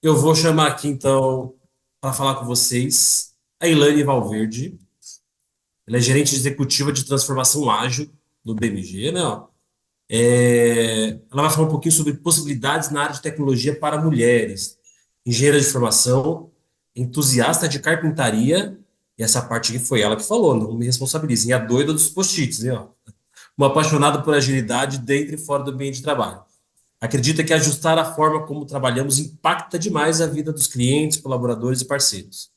Eu vou chamar aqui, então, para falar com vocês, a Ilane Valverde. Ela é gerente executiva de transformação ágil do BMG, né? Ó. Ela vai falar um pouquinho sobre possibilidades na área de tecnologia para mulheres. Engenheira de formação, entusiasta de carpintaria, e essa parte aqui foi ela que falou, não me responsabilizem. E a doida dos post-its, né? Ó. Uma apaixonada por agilidade dentro e fora do ambiente de trabalho. Acredita que ajustar a forma como trabalhamos impacta demais a vida dos clientes, colaboradores e parceiros.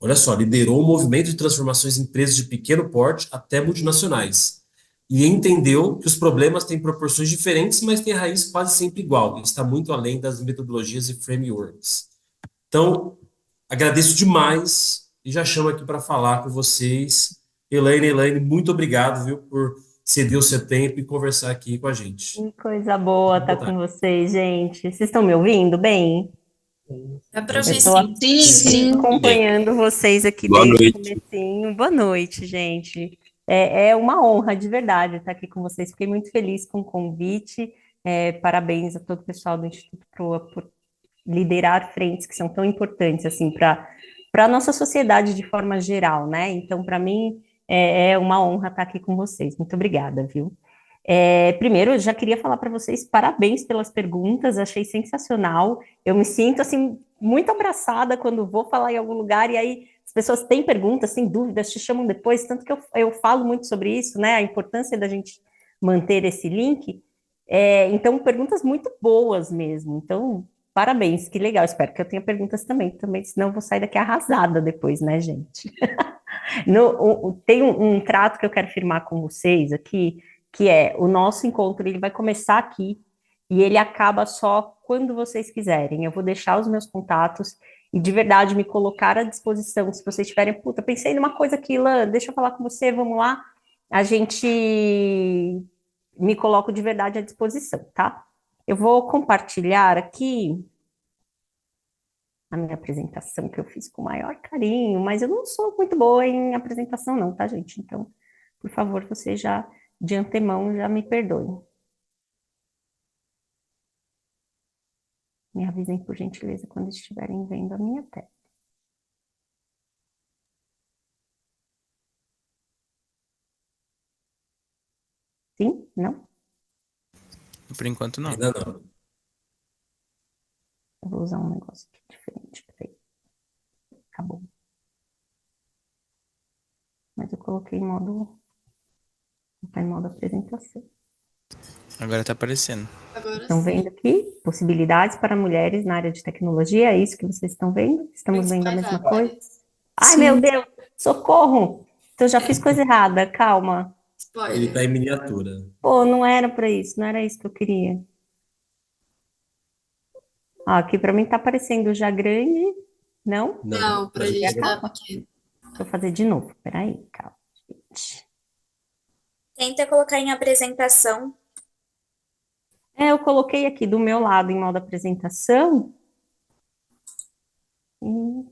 Olha só, liderou o movimento de transformações em empresas de pequeno porte até multinacionais. E entendeu que os problemas têm proporções diferentes, mas têm raiz quase sempre igual. E está muito além das metodologias e frameworks. Então, agradeço demais e já chamo aqui para falar com vocês. Elaine, muito obrigado, viu, por ceder o seu tempo e conversar aqui com a gente. Que coisa boa Fique à estar com vontade. vocês, gente. Vocês estão me ouvindo bem? Dá para Eu ouvir Estamos estou sim. Sim. muito bem. acompanhando vocês aqui Boa desde o noite. comecinho. Boa noite, gente. É uma honra, de verdade, estar aqui com vocês. Fiquei muito feliz com o convite. Parabéns a todo o pessoal do Instituto Proa por liderar frentes que são tão importantes assim para a nossa sociedade de forma geral, né? Então, para mim, é uma honra estar aqui com vocês. Muito obrigada, viu? Primeiro, eu já queria falar para vocês parabéns pelas perguntas, achei sensacional. Eu me sinto assim muito abraçada quando vou falar em algum lugar e aí as pessoas têm perguntas, têm dúvidas, te chamam depois, tanto que eu falo muito sobre isso, né? A importância da gente manter esse link. Então, perguntas muito boas mesmo. Então, parabéns, que legal. Espero que eu tenha perguntas também, senão eu vou sair daqui arrasada depois, né, gente? Tem um trato que eu quero firmar com vocês aqui, que é o nosso encontro, ele vai começar aqui e ele acaba só quando vocês quiserem. Eu vou deixar os meus contatos e de verdade me colocar à disposição. Se vocês tiverem, puta, pensei numa coisa aqui, Lan, deixa eu falar com você, vamos lá. A gente me coloco de verdade à disposição, tá? Eu vou compartilhar aqui a minha apresentação que eu fiz com o maior carinho, mas eu não sou muito boa em apresentação, não, tá, gente? Então, por favor, você já, de antemão, já me perdoem. Me avisem, por gentileza, quando estiverem vendo a minha tela. Sim? Não? Por enquanto, não. Ainda não. Eu vou usar um negócio aqui diferente. Peraí. Acabou. Mas eu coloquei em modo... Tá em modo apresentação. Agora tá aparecendo. Agora Estão sim. vendo aqui? Possibilidades para mulheres na área de tecnologia, é isso que vocês estão vendo? Estamos vendo a Principais mesma coisa? áreas. Ai, meu Sim. Deus, socorro! Então já fiz coisa errada, calma. Ele está Spoiler. em miniatura. Pô, não era para isso, não era isso que eu queria. Ó, aqui para mim tá aparecendo já grande, não? Não, pra pra gente gente é tá Calma. pequeno. Deixa eu fazer de novo, peraí, calma, gente. Tenta colocar em apresentação. Eu coloquei aqui do meu lado em modo apresentação. E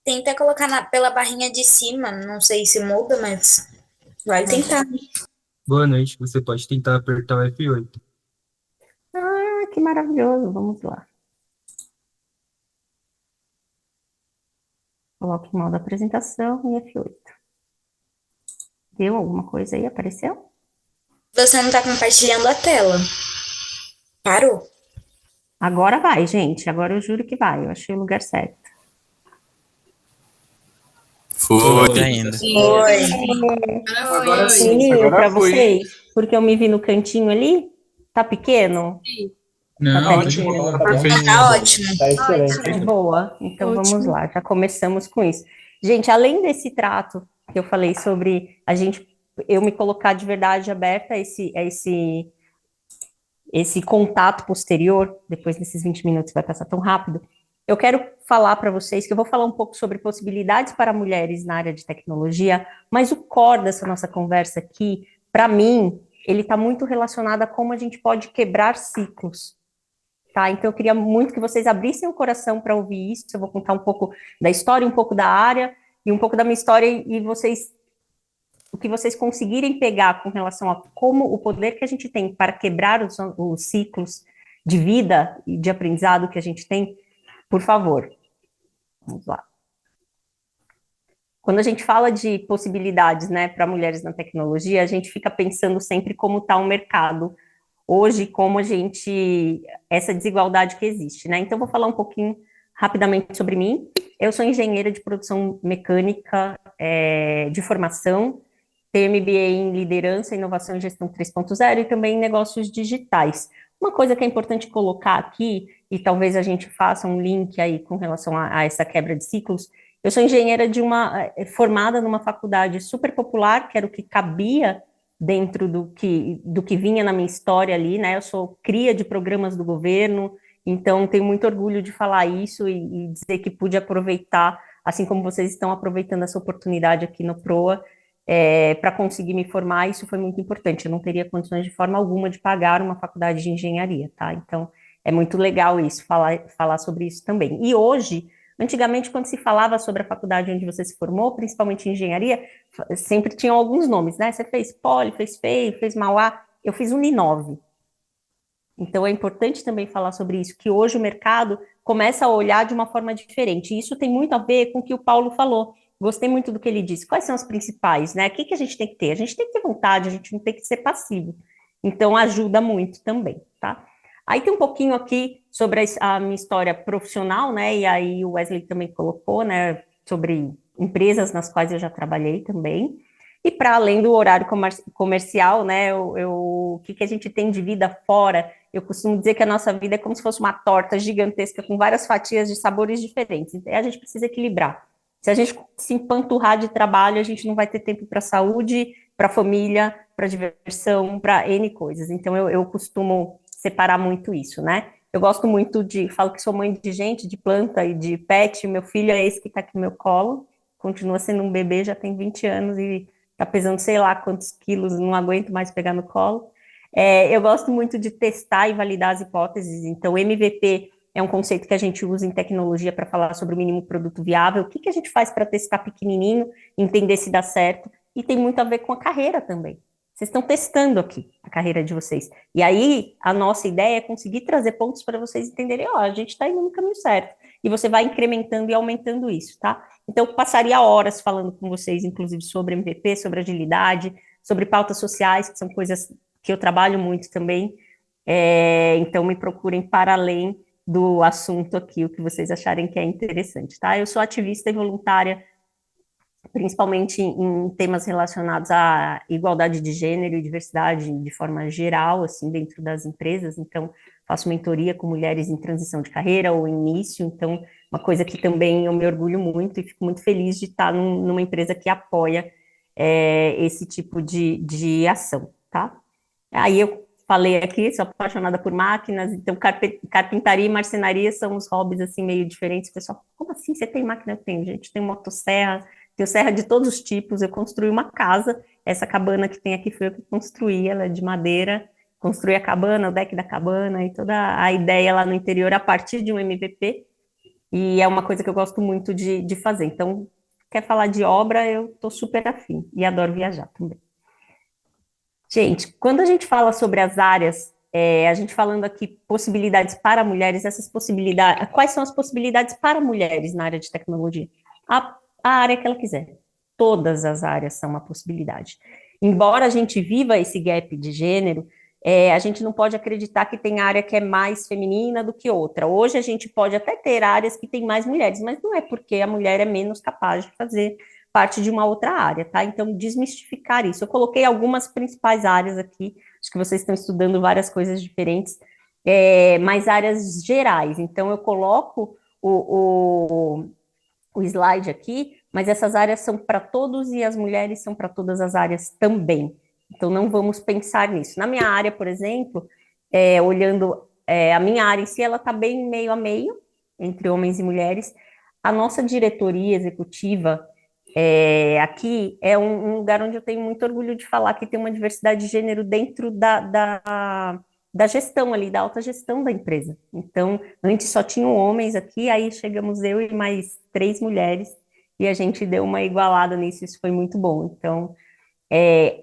Tenta colocar pela barrinha de cima. Não sei se muda, mas vai tentar. Boa noite, você pode tentar apertar o F8. que maravilhoso, vamos lá. Coloque em modo apresentação e F8. Deu alguma coisa aí? Apareceu? Você não tá compartilhando a tela. Parou. Agora vai, gente. Agora eu juro que vai. Eu achei o lugar certo. Tá Foi. ainda. Oi. Agora sim. Pequenininho para foi. vocês, porque eu me vi no cantinho ali. Tá pequeno? Não, Tá tá de bem. boa. Tá ótimo. Tá excelente. De boa. Então Ótimo. vamos lá, já começamos com isso. Gente, além desse trato que eu falei sobre eu me colocar de verdade aberta a esse contato posterior, depois desses 20 minutos vai passar tão rápido, eu quero falar para vocês que eu vou falar um pouco sobre possibilidades para mulheres na área de tecnologia, mas o core dessa nossa conversa aqui, para mim, ele está muito relacionado a como a gente pode quebrar ciclos. Tá? Então, eu queria muito que vocês abrissem o coração para ouvir isso. Eu vou contar um pouco da história, um pouco da área e um pouco da minha história e o que vocês conseguirem pegar com relação a como o poder que a gente tem para quebrar os ciclos de vida e de aprendizado que a gente tem, por favor. Vamos lá. Quando a gente fala de possibilidades, né, para mulheres na tecnologia, a gente fica pensando sempre como está o mercado hoje, como essa desigualdade que existe, né? Então, vou falar um pouquinho rapidamente sobre mim. Eu sou engenheira de produção mecânica de formação, tenho MBA em liderança, inovação e gestão 3.0 e também em negócios digitais. Uma coisa que é importante colocar aqui, e talvez a gente faça um link aí com relação a essa quebra de ciclos, eu sou engenheira formada numa faculdade super popular, que era o que cabia dentro do que vinha na minha história ali, né? Eu sou cria de programas do governo, então tenho muito orgulho de falar isso e dizer que pude aproveitar, assim como vocês estão aproveitando essa oportunidade aqui no PROA, para conseguir me formar. Isso foi muito importante. Eu não teria condições de forma alguma de pagar uma faculdade de engenharia, tá? Então, é muito legal isso, falar sobre isso também. E hoje, antigamente, quando se falava sobre a faculdade onde você se formou, principalmente em engenharia, sempre tinham alguns nomes, né? Você fez Poli, fez FEI, fez Mauá, eu fiz Uninove. Então, é importante também falar sobre isso, que hoje o mercado começa a olhar de uma forma diferente. E isso tem muito a ver com o que o Paulo falou. Gostei muito do que ele disse. Quais são as principais, né? O que a gente tem que ter? A gente tem que ter vontade, a gente não tem que ser passivo. Então, ajuda muito também, tá? Aí tem um pouquinho aqui sobre a minha história profissional, né? E aí o Wesley também colocou, né? Sobre empresas nas quais eu já trabalhei também. E para além do horário comercial, né? O que a gente tem de vida fora? Eu costumo dizer que a nossa vida é como se fosse uma torta gigantesca com várias fatias de sabores diferentes. Então, a gente precisa equilibrar. Se a gente se empanturrar de trabalho, a gente não vai ter tempo para saúde, para família, para diversão, para N coisas. Então, eu costumo separar muito isso, né? Eu gosto muito falo que sou mãe de gente, de planta e de pet. Meu filho é esse que está aqui no meu colo, continua sendo um bebê, já tem 20 anos e está pesando sei lá quantos quilos, não aguento mais pegar no colo. Eu gosto muito de testar e validar as hipóteses. Então, MVP é um conceito que a gente usa em tecnologia para falar sobre o mínimo produto viável. O que a gente faz para testar pequenininho, entender se dá certo, e tem muito a ver com a carreira também. Vocês estão testando aqui a carreira de vocês. E aí, a nossa ideia é conseguir trazer pontos para vocês entenderem, a gente está indo no caminho certo. E você vai incrementando e aumentando isso, tá? Então, eu passaria horas falando com vocês, inclusive, sobre MVP, sobre agilidade, sobre pautas sociais, que são coisas que eu trabalho muito também. Então, me procurem para além do assunto aqui, o que vocês acharem que é interessante, tá? Eu sou ativista e voluntária, principalmente em temas relacionados à igualdade de gênero e diversidade de forma geral, assim, dentro das empresas. Então, faço mentoria com mulheres em transição de carreira ou início. Então, uma coisa que também eu me orgulho muito e fico muito feliz de estar numa empresa que apoia esse tipo de ação, tá? Aí eu falei aqui, sou apaixonada por máquinas, então carpintaria e marcenaria são os hobbies assim meio diferentes. O pessoal, como assim você tem máquina? Eu tenho, gente, tem motosserra, tenho serra de todos os tipos. Eu construí uma casa, essa cabana que tem aqui foi eu que construí, ela é de madeira, construí a cabana, o deck da cabana e toda a ideia lá no interior a partir de um MVP, e é uma coisa que eu gosto muito de fazer. Então, quer falar de obra, eu tô super afim e adoro viajar também. Gente, quando a gente fala sobre as áreas, a gente falando aqui possibilidades para mulheres, essas possibilidades, quais são as possibilidades para mulheres na área de tecnologia? A área que ela quiser. Todas as áreas são uma possibilidade. Embora a gente viva esse gap de gênero, a gente não pode acreditar que tem área que é mais feminina do que outra. Hoje a gente pode até ter áreas que tem mais mulheres, mas não é porque a mulher é menos capaz de fazer parte de uma outra área, tá? Então, desmistificar isso. Eu coloquei algumas principais áreas aqui, acho que vocês estão estudando várias coisas diferentes, mas áreas gerais. Então, eu coloco o slide aqui, mas essas áreas são para todos e as mulheres são para todas as áreas também. Então, não vamos pensar nisso. Na minha área, por exemplo, olhando a minha área em si, ela está bem meio a meio, entre homens e mulheres. A nossa diretoria executiva aqui é um lugar onde eu tenho muito orgulho de falar que tem uma diversidade de gênero dentro da gestão ali, da alta gestão da empresa. Então, antes só tinham homens aqui, aí chegamos eu e mais 3 mulheres, e a gente deu uma igualada nisso, isso foi muito bom. Então,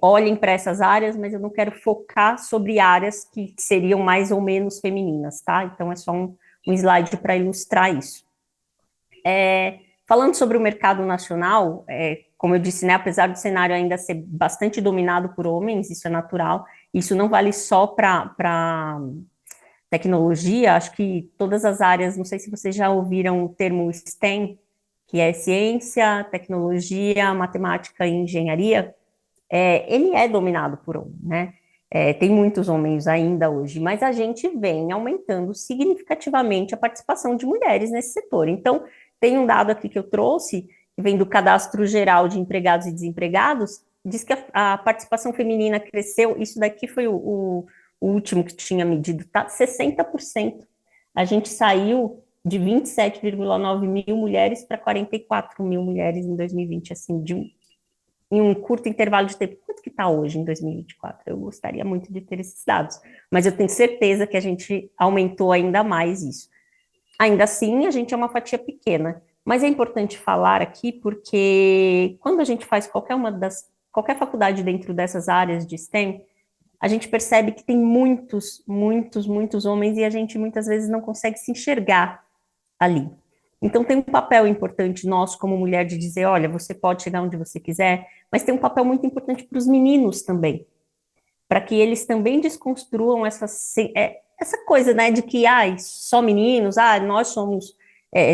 olhem para essas áreas, mas eu não quero focar sobre áreas que seriam mais ou menos femininas, tá? Então é só um slide para ilustrar isso. Falando sobre o mercado nacional, como eu disse, né, apesar do cenário ainda ser bastante dominado por homens, isso é natural, isso não vale só para tecnologia, acho que todas as áreas, não sei se vocês já ouviram o termo STEM, que é ciência, tecnologia, matemática e engenharia, ele é dominado por homem, né? Tem muitos homens ainda hoje, mas a gente vem aumentando significativamente a participação de mulheres nesse setor. Então, tem um dado aqui que eu trouxe, que vem do Cadastro Geral de Empregados e Desempregados, diz que a participação feminina cresceu, isso daqui foi o último que tinha medido, tá? 60%. A gente saiu de 27,9 mil mulheres para 44 mil mulheres em 2020, assim, em um curto intervalo de tempo. Quanto que está hoje, em 2024? Eu gostaria muito de ter esses dados, mas eu tenho certeza que a gente aumentou ainda mais isso. Ainda assim, a gente é uma fatia pequena, mas é importante falar aqui porque quando a gente faz qualquer faculdade dentro dessas áreas de STEM, a gente percebe que tem muitos, muitos, muitos homens e a gente muitas vezes não consegue se enxergar ali. Então tem um papel importante nosso como mulher de dizer, olha, você pode chegar onde você quiser, mas tem um papel muito importante para os meninos também, para que eles também desconstruam essa coisa, né, de que, só meninos, nós somos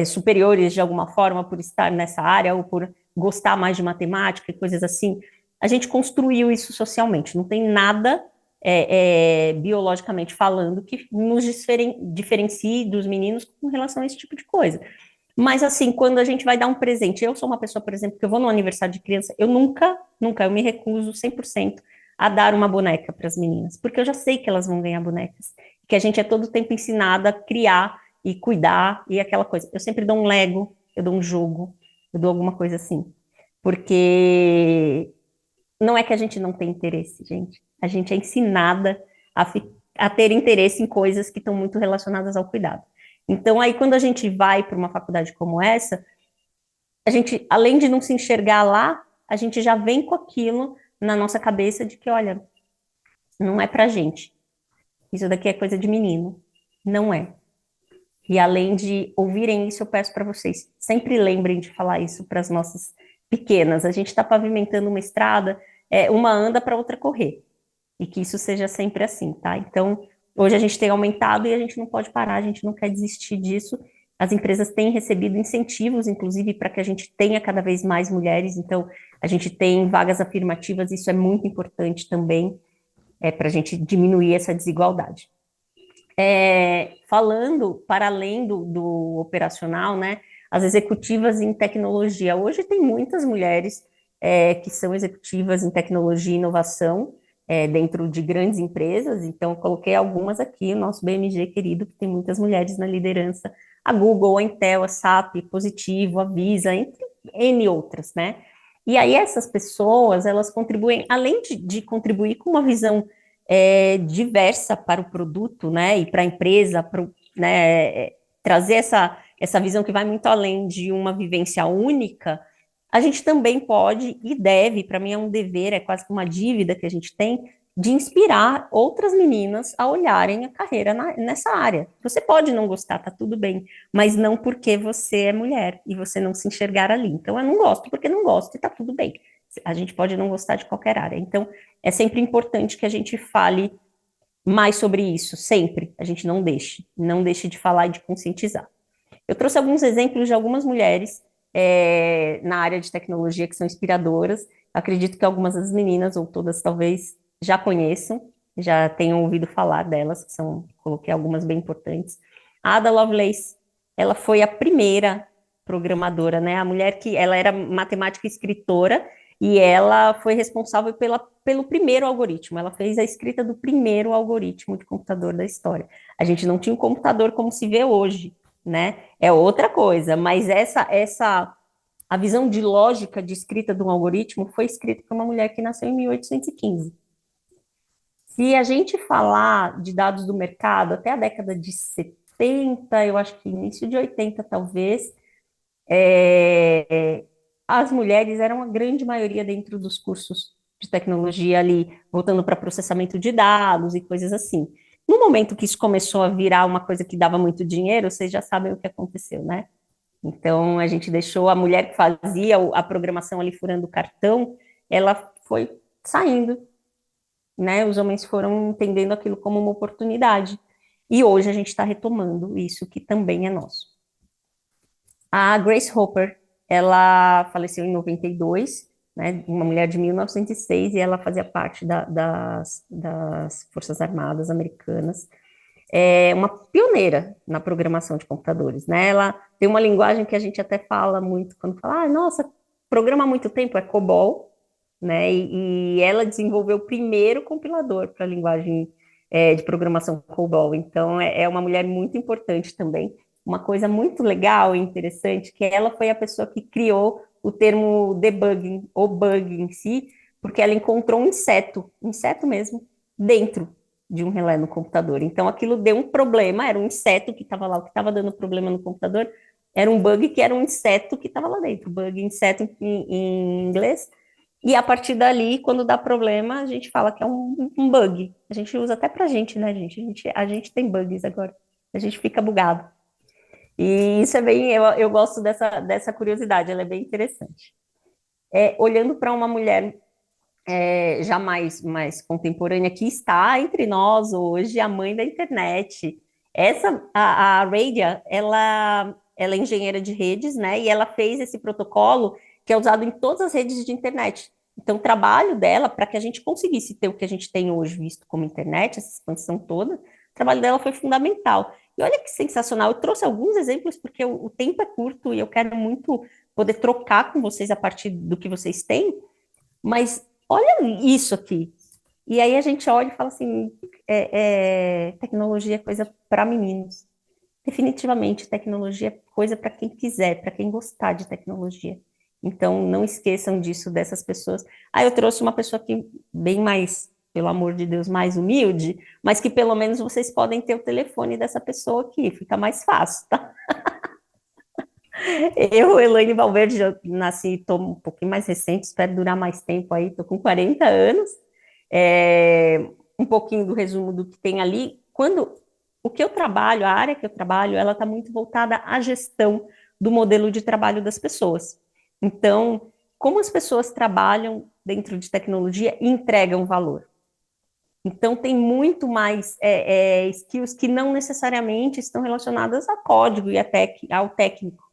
superiores de alguma forma por estar nessa área ou por gostar mais de matemática e coisas assim. A gente construiu isso socialmente, não tem nada biologicamente falando que nos diferencie dos meninos com relação a esse tipo de coisa. Mas, assim, quando a gente vai dar um presente, eu sou uma pessoa, por exemplo, que eu vou no aniversário de criança, eu nunca, eu me recuso 100% a dar uma boneca para as meninas, porque eu já sei que elas vão ganhar bonecas, que a gente é todo o tempo ensinada a criar e cuidar e aquela coisa. Eu sempre dou um Lego, eu dou um jogo, eu dou alguma coisa assim, porque não é que a gente não tem interesse, gente. A gente é ensinada a ter interesse em coisas que estão muito relacionadas ao cuidado. Então, aí, quando a gente vai para uma faculdade como essa, a gente, além de não se enxergar lá, a gente já vem com aquilo na nossa cabeça de que, olha, não é pra gente. Isso daqui é coisa de menino. Não é. E além de ouvirem isso, eu peço para vocês, sempre lembrem de falar isso para as nossas pequenas. A gente está pavimentando uma estrada, uma anda para outra correr. E que isso seja sempre assim, tá? Então, hoje a gente tem aumentado e a gente não pode parar, a gente não quer desistir disso. As empresas têm recebido incentivos, inclusive, para que a gente tenha cada vez mais mulheres. Então, a gente tem vagas afirmativas, isso é muito importante também, para a gente diminuir essa desigualdade. Falando, para além do operacional, né, as executivas em tecnologia. Hoje tem muitas mulheres que são executivas em tecnologia e inovação, dentro de grandes empresas, então eu coloquei algumas aqui, o nosso BMG querido, que tem muitas mulheres na liderança, a Google, a Intel, a SAP, Positivo, a Visa, entre N outras, né? E aí essas pessoas, elas contribuem, além de contribuir com uma visão diversa para o produto, né, e para a empresa, né, trazer essa visão que vai muito além de uma vivência única, a gente também pode e deve, para mim é um dever, é quase que uma dívida que a gente tem, de inspirar outras meninas a olharem a carreira nessa área. Você pode não gostar, tá tudo bem, mas não porque você é mulher e você não se enxergar ali. Então, eu não gosto porque não gosto e tá tudo bem. A gente pode não gostar de qualquer área. Então, é sempre importante que a gente fale mais sobre isso, sempre. A gente não deixe de falar e de conscientizar. Eu trouxe alguns exemplos de algumas mulheres na área de tecnologia que são inspiradoras. Acredito que algumas das meninas, ou todas talvez, já conheçam, já tenham ouvido falar delas, que coloquei algumas bem importantes. A Ada Lovelace, ela foi a primeira programadora, né? A mulher que ela era matemática e escritora, e ela foi responsável pelo primeiro algoritmo. Ela fez a escrita do primeiro algoritmo de computador da história. A gente não tinha um computador como se vê hoje, né? É outra coisa, mas a visão de lógica de escrita de um algoritmo foi escrita por uma mulher que nasceu em 1815. Se a gente falar de dados do mercado até a década de 70, eu acho que início de 80 talvez, as mulheres eram a grande maioria dentro dos cursos de tecnologia ali, voltando para processamento de dados e coisas assim. No momento que isso começou a virar uma coisa que dava muito dinheiro, vocês já sabem o que aconteceu, né? Então, a gente deixou a mulher que fazia a programação ali furando o cartão, ela foi saindo, né? Os homens foram entendendo aquilo como uma oportunidade. E hoje a gente está retomando isso, que também é nosso. A Grace Hopper, ela faleceu em 92, né? Uma mulher de 1906, e ela fazia parte das Forças Armadas Americanas. É uma pioneira na programação de computadores, né? Ela tem uma linguagem que a gente até fala muito quando fala, nossa, programa há muito tempo, é COBOL, né? E ela desenvolveu o primeiro compilador para a linguagem de programação COBOL. Então, é uma mulher muito importante também. Uma coisa muito legal e interessante, que ela foi a pessoa que criou o termo debugging, ou bug em si, porque ela encontrou um inseto mesmo, dentro de um relé no computador. Então, aquilo deu um problema, era um inseto que estava lá, o que estava dando problema no computador, era um bug que era um inseto que estava lá dentro, bug, inseto em inglês, e a partir dali, quando dá problema, a gente fala que é um bug. A gente usa até pra gente, né, gente? A gente tem bugs agora, a gente fica bugado. E isso é bem, eu gosto dessa curiosidade, ela é bem interessante. Olhando para uma mulher já mais contemporânea, que está entre nós hoje, a mãe da internet. A Radia, ela é engenheira de redes, né? E ela fez esse protocolo que é usado em todas as redes de internet. Então, o trabalho dela, para que a gente conseguisse ter o que a gente tem hoje visto como internet, essa expansão toda, o trabalho dela foi fundamental. E olha que sensacional, eu trouxe alguns exemplos, porque o tempo é curto e eu quero muito poder trocar com vocês a partir do que vocês têm, mas olha isso aqui. E aí a gente olha e fala assim, tecnologia é coisa para meninos. Definitivamente, tecnologia é coisa para quem quiser, para quem gostar de tecnologia. Então, não esqueçam disso, dessas pessoas. Eu trouxe uma pessoa aqui bem mais, pelo amor de Deus, mais humilde, mas que pelo menos vocês podem ter o telefone dessa pessoa aqui, fica mais fácil, tá? Eu, Elaine Valverde, já nasci, estou um pouquinho mais recente, espero durar mais tempo aí, estou com 40 anos. Um pouquinho do resumo do que tem ali. O que eu trabalho, a área que eu trabalho, ela está muito voltada à gestão do modelo de trabalho das pessoas. Então, como as pessoas trabalham dentro de tecnologia e entregam valor. Então, tem muito mais skills que não necessariamente estão relacionadas a código e ao técnico.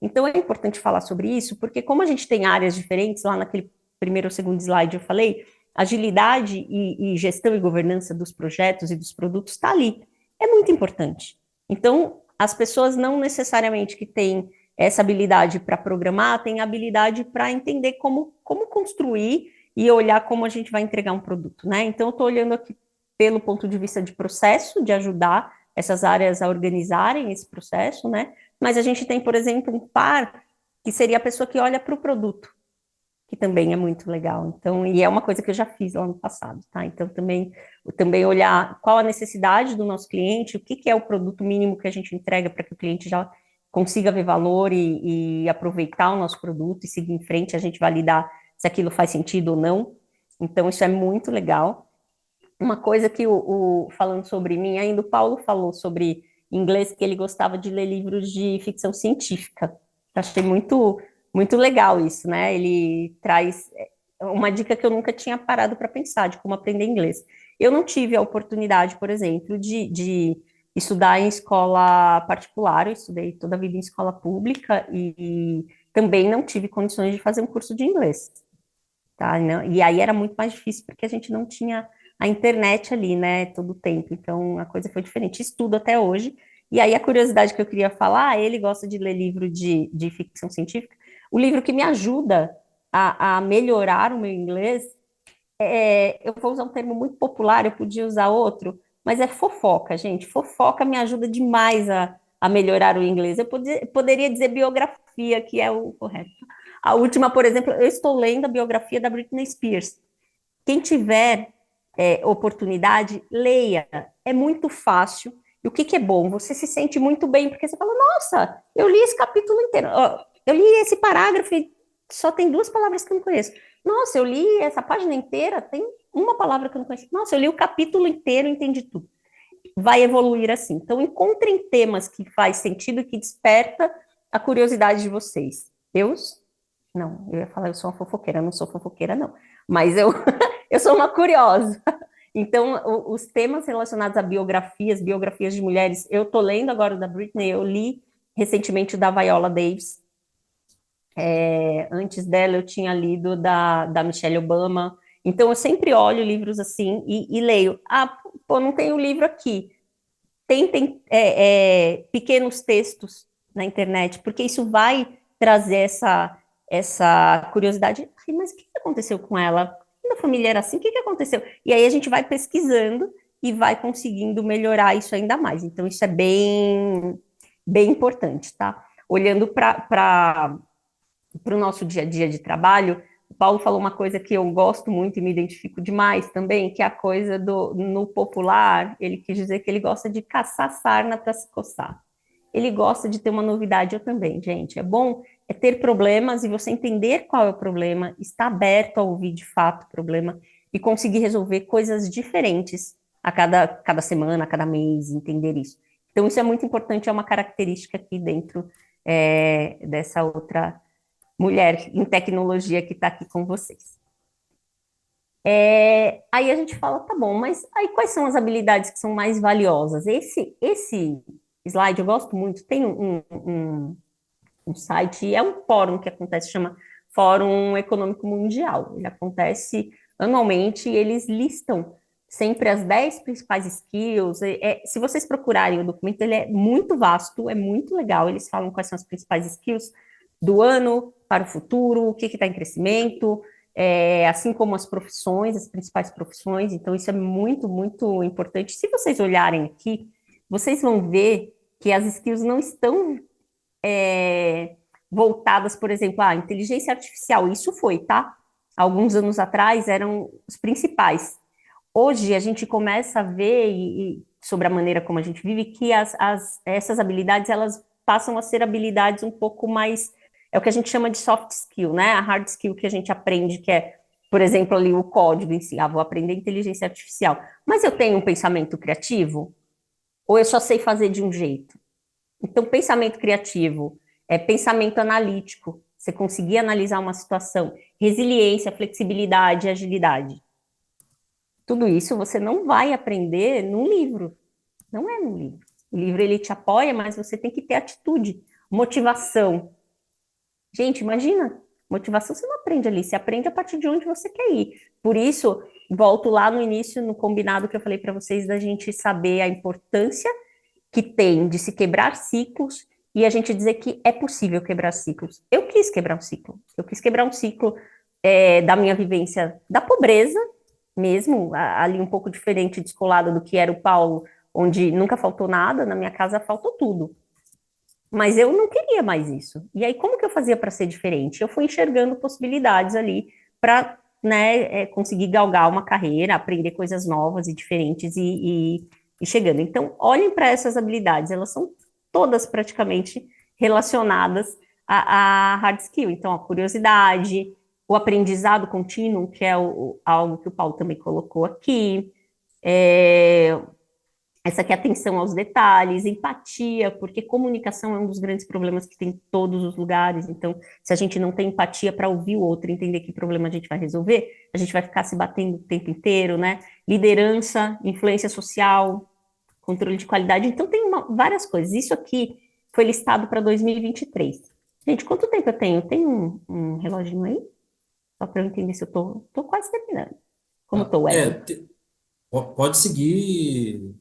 Então, é importante falar sobre isso, porque como a gente tem áreas diferentes, lá naquele primeiro ou segundo slide eu falei, agilidade e gestão e governança dos projetos e dos produtos está ali. É muito importante. Então, as pessoas não necessariamente que têm essa habilidade para programar, têm habilidade para entender como construir e olhar como a gente vai entregar um produto, né? Então, eu estou olhando aqui pelo ponto de vista de processo, de ajudar essas áreas a organizarem esse processo, né? Mas a gente tem, por exemplo, um par que seria a pessoa que olha para o produto, que também é muito legal. Então, e é uma coisa que eu já fiz lá no passado, tá? Então, também olhar qual a necessidade do nosso cliente, o que é o produto mínimo que a gente entrega para que o cliente já consiga ver valor e aproveitar o nosso produto e seguir em frente, a gente validar se aquilo faz sentido ou não. Então, isso é muito legal. Uma coisa que, falando sobre mim, ainda o Paulo falou sobre inglês, que ele gostava de ler livros de ficção científica. Achei muito, muito legal isso, né? Ele traz uma dica que eu nunca tinha parado para pensar, de como aprender inglês. Eu não tive a oportunidade, por exemplo, de estudar em escola particular, eu estudei toda a vida em escola pública e também não tive condições de fazer um curso de inglês, tá? E aí era muito mais difícil, porque a gente não tinha a internet ali, né, todo o tempo, então a coisa foi diferente. Estudo até hoje, e aí a curiosidade que eu queria falar, ele gosta de ler livro de ficção científica, o livro que me ajuda a melhorar o meu inglês, eu vou usar um termo muito popular, eu podia usar outro, mas é fofoca, gente, fofoca me ajuda demais a melhorar o inglês. Eu poderia dizer biografia, que é o correto. A última, por exemplo, eu estou lendo a biografia da Britney Spears. Quem tiver oportunidade, leia. É muito fácil. E o que é bom? Você se sente muito bem, porque você fala, nossa, eu li esse capítulo inteiro. Eu li esse parágrafo e só tem 2 palavras que eu não conheço. Nossa, eu li essa página inteira, tem uma palavra que eu não conheço. Nossa, eu li o capítulo inteiro, entendi tudo. Vai evoluir assim. Então, encontrem temas que faz sentido e que desperta a curiosidade de vocês. Não, eu ia falar, eu sou uma fofoqueira, eu não sou fofoqueira, não. Mas eu sou uma curiosa. Então, os temas relacionados a biografias de mulheres, eu tô lendo agora o da Britney, eu li recentemente o da Viola Davis. Antes dela, eu tinha lido da Michelle Obama. Então, eu sempre olho livros assim e leio. Ah, pô, não tem o livro aqui. Tentem pequenos textos na internet, porque isso vai trazer essa curiosidade. Ai, mas o que aconteceu com ela? Quando a família era assim, o que aconteceu? E aí a gente vai pesquisando e vai conseguindo melhorar isso ainda mais. Então, isso é bem, bem importante, tá? Olhando para o nosso dia a dia de trabalho, o Paulo falou uma coisa que eu gosto muito e me identifico demais também, que é a coisa no popular, ele quis dizer que ele gosta de caçar sarna para se coçar. Ele gosta de ter uma novidade, eu também, gente. É bom ter problemas e você entender qual é o problema, estar aberto a ouvir de fato o problema e conseguir resolver coisas diferentes a cada semana, a cada mês, entender isso. Então, isso é muito importante, é uma característica aqui dentro dessa outra mulher em tecnologia que está aqui com vocês. Aí a gente fala, tá bom, mas aí quais são as habilidades que são mais valiosas? Esse slide eu gosto muito, tem um site, é um fórum que acontece, chama Fórum Econômico Mundial. Ele acontece anualmente e eles listam sempre as 10 principais skills. Se vocês procurarem o documento, ele é muito vasto, é muito legal. Eles falam quais são as principais skills do ano para o futuro, o que está em crescimento, assim como as profissões, as principais profissões. Então, isso é muito, muito importante. Se vocês olharem aqui, vocês vão ver que as skills não estão voltadas, por exemplo, à inteligência artificial. Isso foi, tá? Alguns anos atrás eram os principais. Hoje a gente começa a ver, sobre a maneira como a gente vive, que essas habilidades, elas passam a ser habilidades um pouco mais, é o que a gente chama de soft skill, né? A hard skill que a gente aprende, que é, por exemplo, ali o código em si. Vou aprender inteligência artificial. Mas eu tenho um pensamento criativo? Ou eu só sei fazer de um jeito? Então, pensamento criativo é pensamento analítico, você conseguir analisar uma situação, resiliência, flexibilidade, agilidade. Tudo isso você não vai aprender num livro, não é num livro. O livro, ele te apoia, mas você tem que ter atitude, motivação. Gente, imagina, motivação você não aprende ali, você aprende a partir de onde você quer ir. Por isso, volto lá no início, no combinado que eu falei para vocês, da gente saber a importância que tem de se quebrar ciclos e a gente dizer que é possível quebrar ciclos. Eu quis quebrar um ciclo. Eu quis quebrar um ciclo da minha vivência da pobreza, mesmo, ali um pouco diferente, descolada do que era o Paulo, onde nunca faltou nada, na minha casa faltou tudo. Mas eu não queria mais isso. E aí, como que eu fazia para ser diferente? Eu fui enxergando possibilidades ali para conseguir galgar uma carreira, aprender coisas novas e diferentes e chegando. Então, olhem para essas habilidades, elas são todas praticamente relacionadas à hard skill. Então, a curiosidade, o aprendizado contínuo, que é algo que o Paulo também colocou aqui, essa aqui é atenção aos detalhes, empatia, porque comunicação é um dos grandes problemas que tem em todos os lugares. Então, se a gente não tem empatia para ouvir o outro, entender que problema a gente vai resolver, a gente vai ficar se batendo o tempo inteiro, né? Liderança, influência social, controle de qualidade. Então, tem várias coisas. Isso aqui foi listado para 2023. Gente, quanto tempo eu tenho? Tem um reloginho aí? Só para eu entender se eu tô quase terminando. Como estou, Wesley? Pode seguir,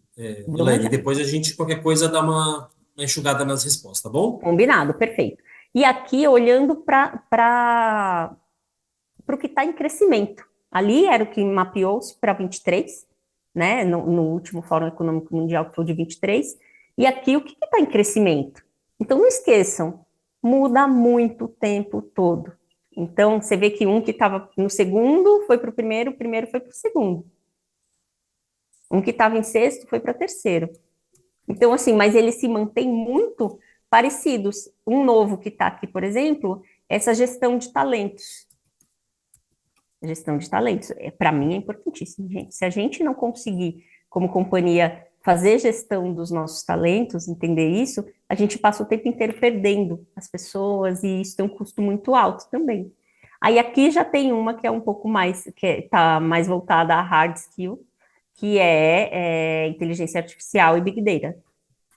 Vamos Elaine, e lá. depois a gente, qualquer coisa, dá uma enxugada nas respostas, tá bom? Combinado, perfeito. E aqui, olhando para o que está em crescimento. Ali era o que mapeou-se para 23, né? No último Fórum Econômico Mundial, que foi de 23. E aqui, o que está em crescimento? Então, não esqueçam, muda muito o tempo todo. Então, você vê que um que estava no segundo foi para o primeiro foi para o segundo. Um que estava em sexto foi para terceiro. Então, assim, mas eles se mantêm muito parecidos. Um novo que está aqui, por exemplo, essa gestão de talentos. Gestão de talentos, para mim é importantíssimo, gente. Se a gente não conseguir, como companhia, fazer gestão dos nossos talentos, entender isso, a gente passa o tempo inteiro perdendo as pessoas e isso tem um custo muito alto também. Aí aqui já tem uma que é um pouco mais, que está mais voltada a hard skill, que é inteligência artificial e Big Data.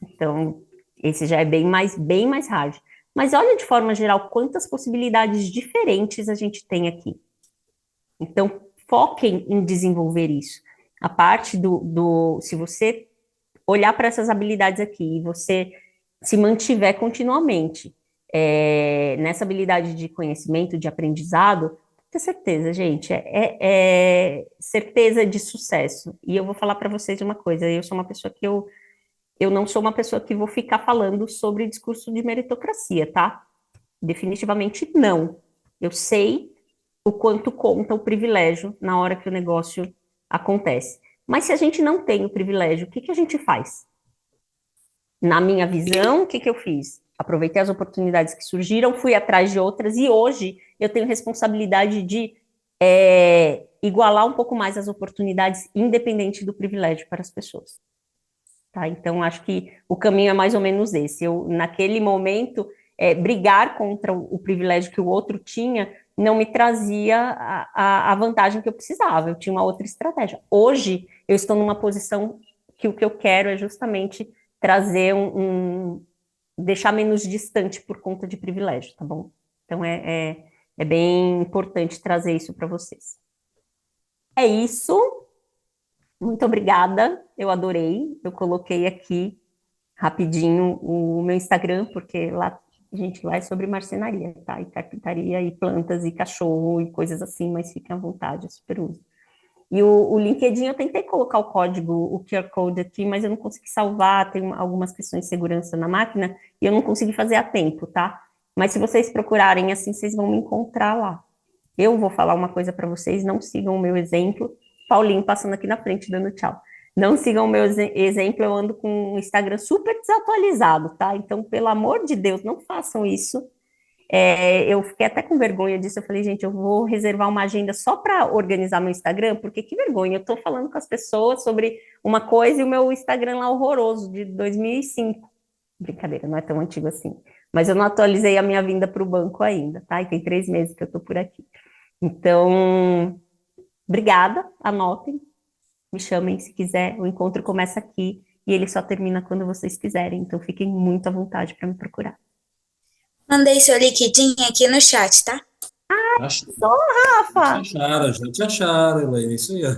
Então, esse já é bem mais hard. Mas olha de forma geral quantas possibilidades diferentes a gente tem aqui. Então, foquem em desenvolver isso. A parte se você olhar para essas habilidades aqui e você se mantiver continuamente nessa habilidade de conhecimento, de aprendizado, tenha certeza, gente, é certeza de sucesso. E eu vou falar para vocês uma coisa, eu sou uma pessoa que eu não sou uma pessoa que vou ficar falando sobre discurso de meritocracia, tá? Definitivamente não. Eu sei o quanto conta o privilégio na hora que o negócio acontece. Mas se a gente não tem o privilégio, o que a gente faz? Na minha visão, o que eu fiz? Aproveitei as oportunidades que surgiram, fui atrás de outras, e hoje eu tenho responsabilidade de igualar um pouco mais as oportunidades, independente do privilégio para as pessoas. Tá? Então, acho que o caminho é mais ou menos esse. Eu, naquele momento, brigar contra o privilégio que o outro tinha não me trazia a vantagem que eu precisava, eu tinha uma outra estratégia. Hoje, eu estou numa posição que o que eu quero é justamente trazer deixar menos distante por conta de privilégio, tá bom? Então, é bem importante trazer isso para vocês. É isso. Muito obrigada, eu adorei. Eu coloquei aqui rapidinho o meu Instagram, porque lá a gente vai sobre marcenaria, tá? E carpintaria, e plantas, e cachorro, e coisas assim, mas fiquem à vontade, eu super uso. E o LinkedIn, eu tentei colocar o código, o QR Code aqui, mas eu não consegui salvar, tem algumas questões de segurança na máquina, e eu não consegui fazer a tempo, tá? Mas se vocês procurarem assim, vocês vão me encontrar lá. Eu vou falar uma coisa para vocês, não sigam o meu exemplo. Paulinho passando aqui na frente, dando tchau. Não sigam o meu exemplo, eu ando com um Instagram super desatualizado, tá? Então, pelo amor de Deus, não façam isso. Eu fiquei até com vergonha disso, eu falei, gente, eu vou reservar uma agenda só para organizar meu Instagram, porque que vergonha, eu tô falando com as pessoas sobre uma coisa e o meu Instagram lá horroroso, de 2005. Brincadeira, não é tão antigo assim. Mas eu não atualizei a minha vinda para o banco ainda, tá? E tem 3 meses que eu tô por aqui. Então, obrigada, anotem, me chamem se quiser, o encontro começa aqui e ele só termina quando vocês quiserem, então fiquem muito à vontade para me procurar. Mandei seu LinkedIn aqui no chat, tá? Acharam, Rafa! já te acharam, Elaine, isso aí, ó.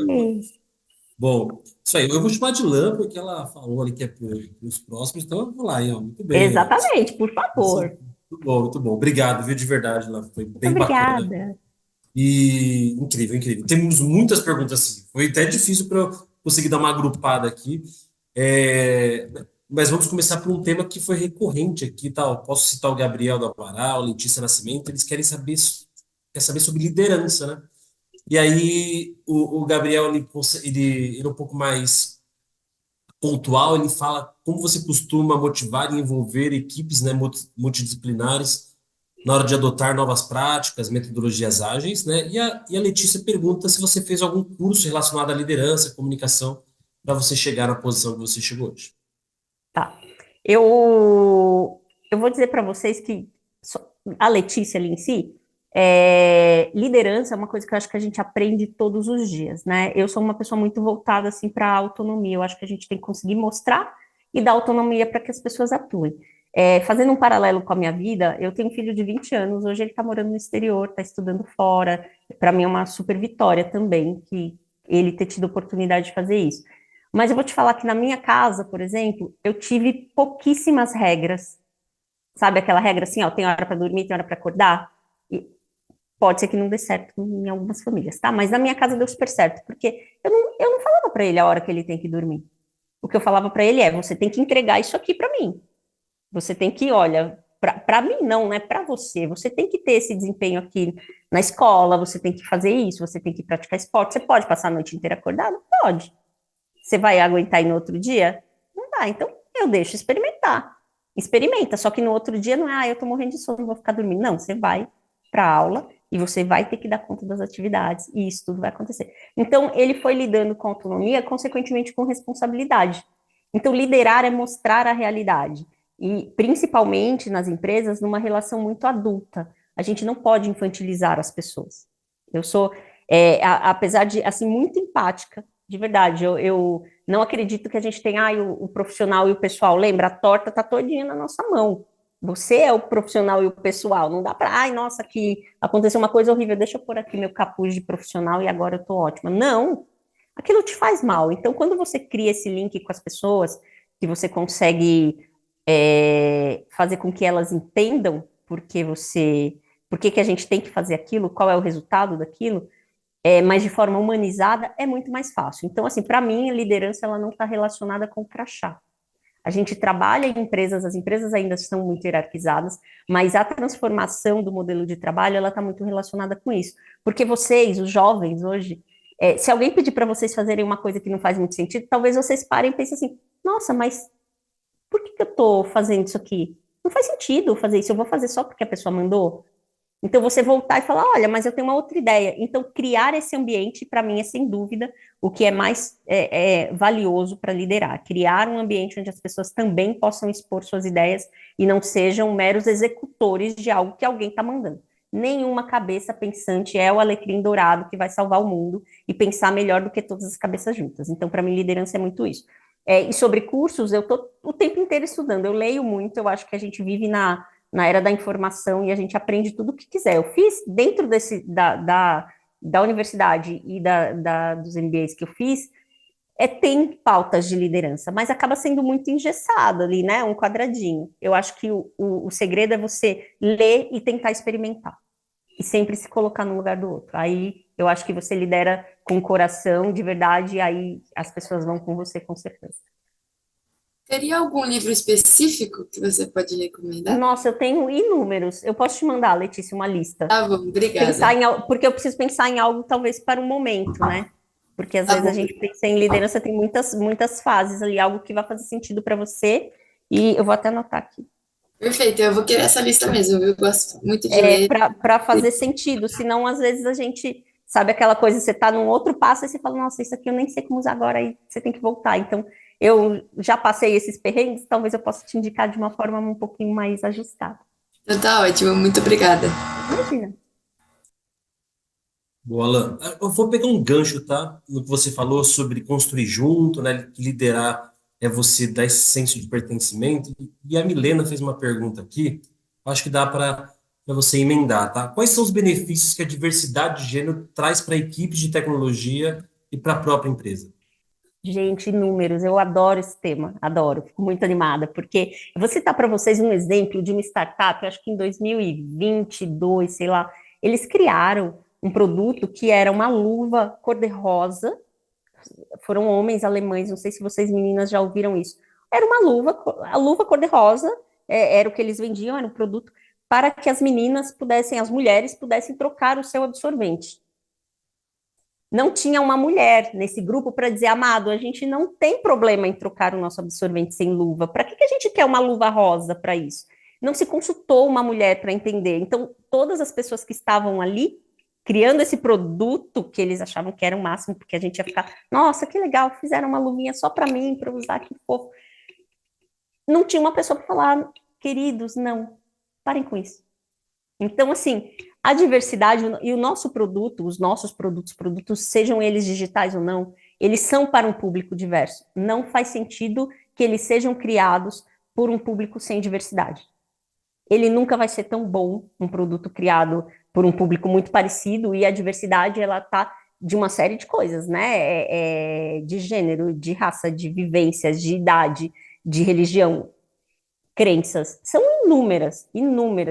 Ei! Bom, isso aí, eu vou chamar de Lã, porque ela falou ali que é para os próximos, então eu vou lá, hein, ó. Muito bem, ó. Exatamente, por favor. Muito bom, muito bom. Obrigado, viu, de verdade, Lã, foi Muito bem bacana. obrigada. E incrível, incrível. Temos muitas perguntas assim. Foi até difícil para eu conseguir dar uma agrupada aqui. É, mas vamos começar por um tema que foi recorrente aqui, tá? Eu posso citar o Gabriel do Amaral, Letícia Nascimento, eles querem saber, quer saber sobre liderança, né? E aí o Gabriel ele é um pouco mais pontual, ele fala como você costuma motivar e envolver equipes, né, multidisciplinares na hora de adotar novas práticas, metodologias ágeis, né? E a Letícia pergunta se você fez algum curso relacionado à liderança, comunicação, para você chegar na posição que você chegou hoje. Tá. Eu vou dizer para vocês que a Letícia ali em si, liderança é uma coisa que eu acho que a gente aprende todos os dias, né? Eu sou uma pessoa muito voltada assim para a autonomia. Eu acho que a gente tem que conseguir mostrar e dar autonomia para que as pessoas atuem. Fazendo um paralelo com a minha vida, eu tenho um filho de 20 anos, hoje ele está morando no exterior, está estudando fora. Para mim é uma super vitória também que ele ter tido a oportunidade de fazer isso. Mas eu vou te falar que na minha casa, por exemplo, eu tive pouquíssimas regras. Sabe aquela regra assim, ó, tem hora para dormir, tem hora para acordar? E pode ser que não dê certo em algumas famílias, tá? Mas na minha casa deu super certo, porque eu não falava para ele a hora que ele tem que dormir. O que eu falava para ele você tem que entregar isso aqui para mim. Você tem que, olha, para mim não, né? Para você. Você tem que ter esse desempenho aqui na escola, você tem que fazer isso, você tem que praticar esporte. Você pode passar a noite inteira acordado? Pode. Você vai aguentar ir no outro dia? Não dá. Então, eu deixo experimentar. Experimenta, só que no outro dia não é, eu tô morrendo de sono, vou ficar dormindo. Não, você vai para a aula e você vai ter que dar conta das atividades, e isso tudo vai acontecer. Então, ele foi lidando com autonomia, consequentemente com responsabilidade. Então, liderar é mostrar a realidade, e principalmente nas empresas, numa relação muito adulta. A gente não pode infantilizar as pessoas. Eu sou, apesar de, assim, muito empática, de verdade, eu não acredito que a gente tenha o profissional e o pessoal. Lembra, a torta está todinha na nossa mão. Você é o profissional e o pessoal. Não dá para, ai, nossa, que aconteceu uma coisa horrível, deixa eu pôr aqui meu capuz de profissional e agora eu estou ótima. Não, aquilo te faz mal. Então, quando você cria esse link com as pessoas, que você consegue fazer com que elas entendam por que a gente tem que fazer aquilo, qual é o resultado daquilo, mas de forma humanizada, é muito mais fácil. Então, assim, para mim, a liderança ela não está relacionada com crachá. A gente trabalha em empresas, as empresas ainda são muito hierarquizadas, mas a transformação do modelo de trabalho, ela está muito relacionada com isso. Porque vocês, os jovens hoje, se alguém pedir para vocês fazerem uma coisa que não faz muito sentido, talvez vocês parem e pensem assim, nossa, mas por que eu estou fazendo isso aqui? Não faz sentido fazer isso, eu vou fazer só porque a pessoa mandou. Então, você voltar e falar, olha, mas eu tenho uma outra ideia. Então, criar esse ambiente, para mim, é sem dúvida o que é mais valioso para liderar. Criar um ambiente onde as pessoas também possam expor suas ideias e não sejam meros executores de algo que alguém está mandando. Nenhuma cabeça pensante é o alecrim dourado que vai salvar o mundo e pensar melhor do que todas as cabeças juntas. Então, para mim, liderança é muito isso. E sobre cursos, eu estou o tempo inteiro estudando. Eu leio muito, eu acho que a gente vive na era da informação e a gente aprende tudo o que quiser. Eu fiz dentro da universidade e dos MBAs que eu fiz, tem pautas de liderança, mas acaba sendo muito engessado ali, né? Um quadradinho. Eu acho que o segredo é você ler e tentar experimentar. E sempre se colocar no lugar do outro. Aí eu acho que você lidera com o coração, de verdade, e aí as pessoas vão com você, com certeza. Teria algum livro específico que você pode recomendar? Nossa, eu tenho inúmeros. Eu posso te mandar, Letícia, uma lista. Tá bom, obrigada. Porque eu preciso pensar em algo talvez para um momento, né? Porque às vezes a gente pensa em liderança, tem muitas fases ali, algo que vai fazer sentido para você. E eu vou até anotar aqui. Perfeito, eu vou querer essa lista mesmo, eu gosto muito de ler. Para fazer sentido, senão às vezes a gente sabe aquela coisa, você está num outro passo e você fala, nossa, isso aqui eu nem sei como usar agora, aí você tem que voltar. Então, eu já passei esses perrengues, talvez eu possa te indicar de uma forma um pouquinho mais ajustada. Então tá ótimo, muito obrigada. Imagina. Boa, Alan. Eu vou pegar um gancho, tá? No que você falou sobre construir junto, né? Liderar é você dar esse senso de pertencimento. E a Milena fez uma pergunta aqui, acho que dá para você emendar, tá? Quais são os benefícios que a diversidade de gênero traz para equipes de tecnologia e para a própria empresa? Gente, números, eu adoro esse tema, adoro, fico muito animada, porque eu vou citar para vocês um exemplo de uma startup, acho que em 2022, sei lá, eles criaram um produto que era uma luva cor-de-rosa, foram homens alemães, não sei se vocês meninas já ouviram isso, era uma luva, a luva cor-de-rosa, era o que eles vendiam, era um produto para que as meninas pudessem, as mulheres pudessem trocar o seu absorvente. Não tinha uma mulher nesse grupo para dizer, amado, a gente não tem problema em trocar o nosso absorvente sem luva. Para que a gente quer uma luva rosa para isso? Não se consultou uma mulher para entender. Então, todas as pessoas que estavam ali, criando esse produto, que eles achavam que era o máximo, porque a gente ia ficar, nossa, que legal, fizeram uma luvinha só para mim, para usar, que fofo. Não tinha uma pessoa para falar, queridos, não, parem com isso. Então, assim, a diversidade e o nosso produto, os nossos produtos, sejam eles digitais ou não, eles são para um público diverso. Não faz sentido que eles sejam criados por um público sem diversidade. Ele nunca vai ser tão bom, um produto criado por um público muito parecido, e a diversidade, ela está de uma série de coisas, né? De gênero, de raça, de vivências, de idade, de religião, crenças, são inúmeras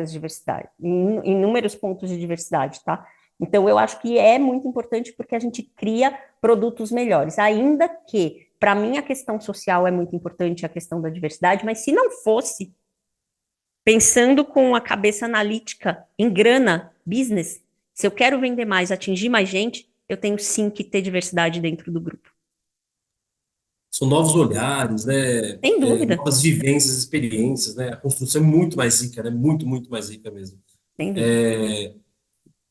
diversidades, inúmeros pontos de diversidade, tá? Então, eu acho que é muito importante porque a gente cria produtos melhores, ainda que, para mim, a questão social é muito importante, a questão da diversidade, mas se não fosse, pensando com a cabeça analítica em grana, business, se eu quero vender mais, atingir mais gente, eu tenho sim que ter diversidade dentro do grupo. São novos olhares, né? Sem dúvida. Novas vivências, experiências, né? A construção é muito mais rica, né? Muito mais rica mesmo. Sem dúvida.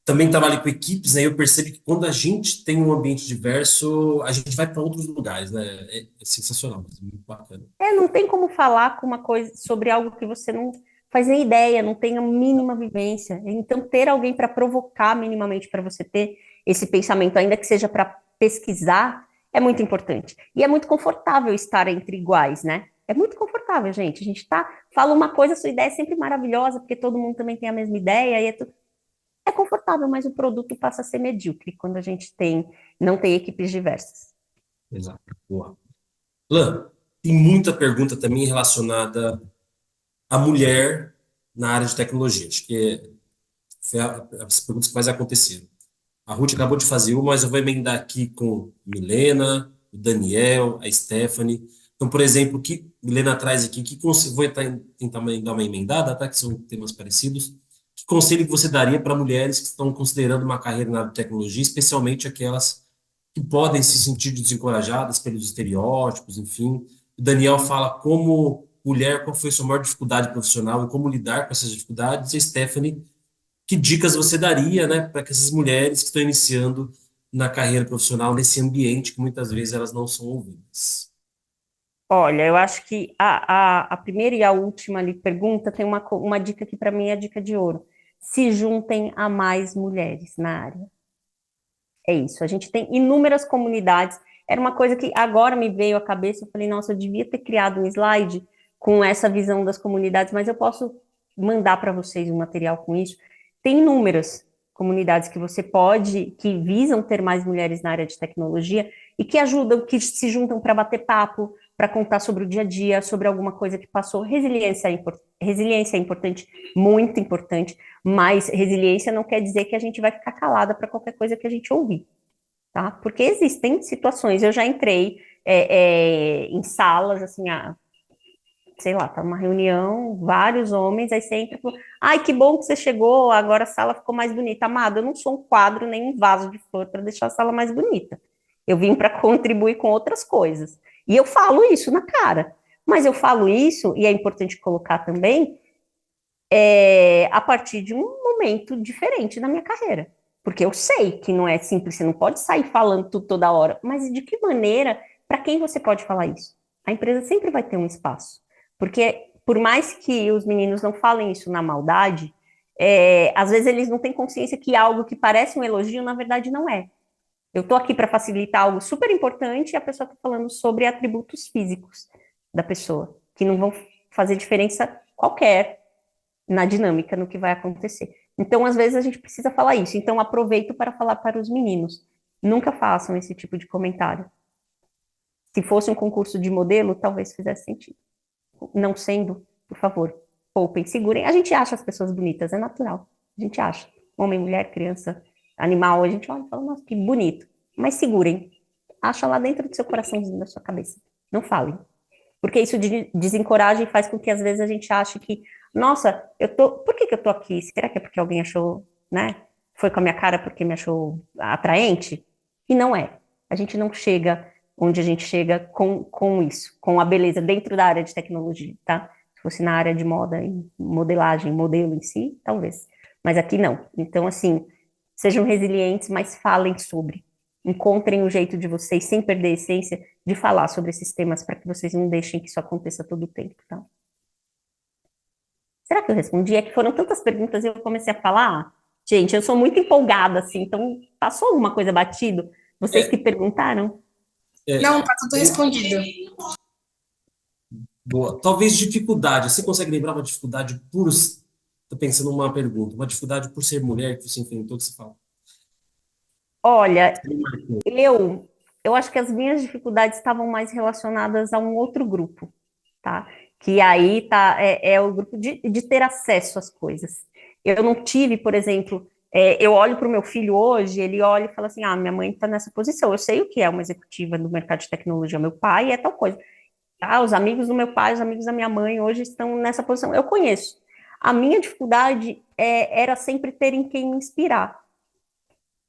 também trabalho com equipes, né? Eu percebo que quando a gente tem um ambiente diverso, a gente vai para outros lugares, né? É sensacional, é muito bacana. Não tem como falar com uma coisa sobre algo que você não faz nem ideia, não tem a mínima vivência. Então, ter alguém para provocar minimamente para você ter esse pensamento, ainda que seja para pesquisar, é muito importante. E é muito confortável estar entre iguais, né? É muito confortável, gente. A gente fala uma coisa, a sua ideia é sempre maravilhosa, porque todo mundo também tem a mesma ideia, e é confortável, mas o produto passa a ser medíocre quando a gente não tem equipes diversas. Exato. Boa. Lan, tem muita pergunta também relacionada à mulher na área de tecnologia. Acho que foi as perguntas que mais aconteceram. A Ruth acabou de fazer uma, mas eu vou emendar aqui com Milena, o Daniel, a Stephanie. Então, por exemplo, o que Milena traz aqui, vou tentar dar uma emendada, tá? Que são temas parecidos. Que conselho que você daria para mulheres que estão considerando uma carreira na área de tecnologia, especialmente aquelas que podem se sentir desencorajadas pelos estereótipos, enfim. O Daniel fala como mulher, qual foi a sua maior dificuldade profissional e como lidar com essas dificuldades. E a Stephanie, que dicas você daria, né, para que essas mulheres que estão iniciando na carreira profissional nesse ambiente que muitas vezes elas não são ouvidas? Olha, eu acho que a primeira e a última ali pergunta tem uma dica que para mim é a dica de ouro. Se juntem a mais mulheres na área. É isso. A gente tem inúmeras comunidades. Era uma coisa que agora me veio à cabeça. Eu falei, nossa, eu devia ter criado um slide com essa visão das comunidades, mas eu posso mandar para vocês um material com isso. Tem inúmeras comunidades que você pode, que visam ter mais mulheres na área de tecnologia e que ajudam, que se juntam para bater papo, para contar sobre o dia a dia, sobre alguma coisa que passou. Resiliência é importante, muito importante, mas resiliência não quer dizer que a gente vai ficar calada para qualquer coisa que a gente ouvir, tá? Porque existem situações, eu já entrei em salas, assim, sei lá, tá numa reunião, vários homens, aí você entra e fala, ai, que bom que você chegou, agora a sala ficou mais bonita. Amado, eu não sou um quadro nem um vaso de flor para deixar a sala mais bonita. Eu vim para contribuir com outras coisas. E eu falo isso na cara. Mas eu falo isso, e é importante colocar também, a partir de um momento diferente na minha carreira. Porque eu sei que não é simples, você não pode sair falando tudo toda hora, mas de que maneira, para quem você pode falar isso? A empresa sempre vai ter um espaço. Porque, por mais que os meninos não falem isso na maldade, às vezes eles não têm consciência que algo que parece um elogio, na verdade, não é. Eu estou aqui para facilitar algo super importante e a pessoa está falando sobre atributos físicos da pessoa, que não vão fazer diferença qualquer na dinâmica, no que vai acontecer. Então, às vezes, a gente precisa falar isso. Então, aproveito para falar para os meninos. Nunca façam esse tipo de comentário. Se fosse um concurso de modelo, talvez fizesse sentido. Não sendo, por favor, poupem, segurem. A gente acha as pessoas bonitas, é natural. A gente acha. Homem, mulher, criança, animal, a gente olha e fala, nossa, que bonito. Mas segurem. Acha lá dentro do seu coraçãozinho, da sua cabeça. Não falem. Porque isso desencoraja e faz com que, às vezes, a gente ache que, nossa, por que eu tô aqui? Será que é porque alguém achou, né? Foi com a minha cara porque me achou atraente? E não é. A gente não chega onde a gente chega com isso, com a beleza dentro da área de tecnologia, tá? Se fosse na área de moda e modelagem, modelo em si, talvez. Mas aqui não. Então, assim, sejam resilientes, mas falem sobre. Encontrem o jeito de vocês, sem perder a essência, de falar sobre esses temas, para que vocês não deixem que isso aconteça todo o tempo, tá? Será que eu respondi? É que foram tantas perguntas e eu comecei a falar. Gente, eu sou muito empolgada, assim, então passou alguma coisa batido? Vocês que perguntaram? Não, tá tudo respondido. Boa. Talvez dificuldade. Você consegue lembrar uma dificuldade por... Tô pensando numa pergunta. Uma dificuldade por ser mulher que você enfrentou, que você fala? Olha, eu acho que as minhas dificuldades estavam mais relacionadas a um outro grupo, tá? Que aí é o grupo de ter acesso às coisas. Eu não tive, por exemplo, eu olho para o meu filho hoje, ele olha e fala assim, minha mãe está nessa posição, eu sei o que é uma executiva do mercado de tecnologia, meu pai é tal coisa. Os amigos do meu pai, os amigos da minha mãe hoje estão nessa posição, eu conheço. A minha dificuldade era sempre ter em quem me inspirar.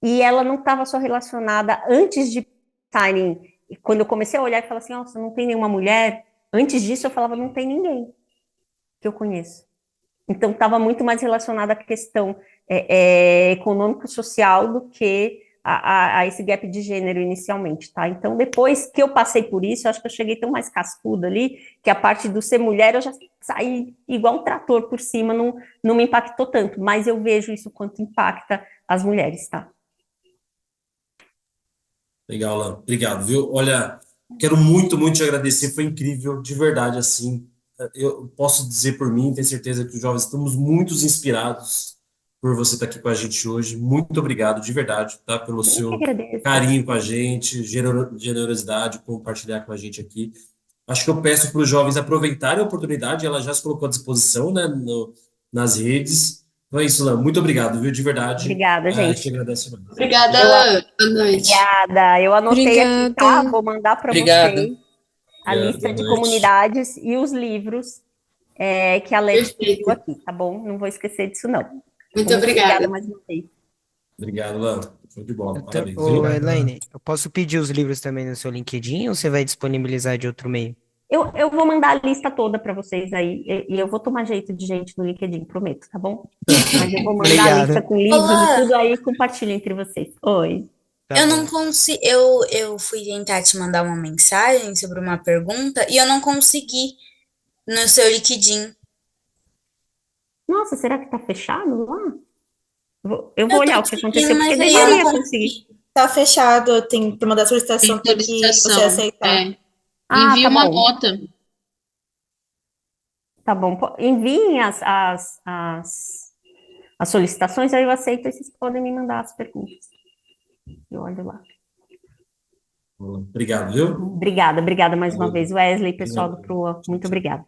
E ela não estava só relacionada antes de estarem. Quando eu comecei a olhar e falar assim, nossa, não tem nenhuma mulher. Antes disso eu falava, não tem ninguém que eu conheço. Então estava muito mais relacionada à questão econômico-social do que a esse gap de gênero inicialmente, tá? Então, depois que eu passei por isso, eu acho que eu cheguei tão mais cascuda ali, que a parte do ser mulher eu já saí igual um trator por cima, não me impactou tanto, mas eu vejo isso quanto impacta as mulheres, tá? Legal, Lan. Obrigado, viu? Olha, quero muito, muito te agradecer. Foi incrível, de verdade, assim. Eu posso dizer por mim, tenho certeza que os jovens estamos muito inspirados por você estar aqui com a gente hoje. Muito obrigado, de verdade, tá? Pelo Eu que seu agradeço. carinho com a gente, generosidade, compartilhar com a gente aqui. Acho que eu peço para os jovens aproveitarem a oportunidade, ela já se colocou à disposição, né, nas redes. Então é isso, Lan. Muito obrigado, viu? De verdade. Obrigada, A gente gente. agradece mais. Obrigada, Eu, Lan. Boa noite. obrigada. Eu anotei aqui, tá? Obrigada. Vou mandar para Obrigado. vocês a Obrigado, lista boa de noite. comunidades e os livros que a Leti pediu Perfeito. aqui, tá bom? Não vou esquecer disso, não. Muito Muito obrigada. obrigada mais uma vez. Obrigado, Lan. Show de bola. Parabéns, viu? Ô, Elaine, eu posso pedir os livros também no seu LinkedIn ou você vai disponibilizar de outro meio? Eu vou mandar a lista toda para vocês aí, e eu vou tomar jeito de gente no LinkedIn, prometo, tá bom? Mas eu vou mandar a Obrigado. lista com livros Olá. e tudo aí e compartilho entre vocês. Oi. Tá Eu bom. não consigo. Eu fui tentar te mandar uma mensagem sobre uma pergunta e eu não consegui no seu LinkedIn. Nossa, será que tá fechado lá? Eu vou Eu olhar tô o que te aconteceu, seguindo, porque mas aí eu deveria não conseguir. Tá fechado, tem que mandar solicitação Tem para que você solicitação. aceitar. É. Ah, Envie tá uma bom. nota. Tá bom. Enviem as solicitações, aí eu aceito e vocês podem me mandar as perguntas. Eu olho lá. Obrigado, viu? Obrigada mais uma Valeu. vez. Wesley, pessoal do Obrigado. PROA, muito obrigada.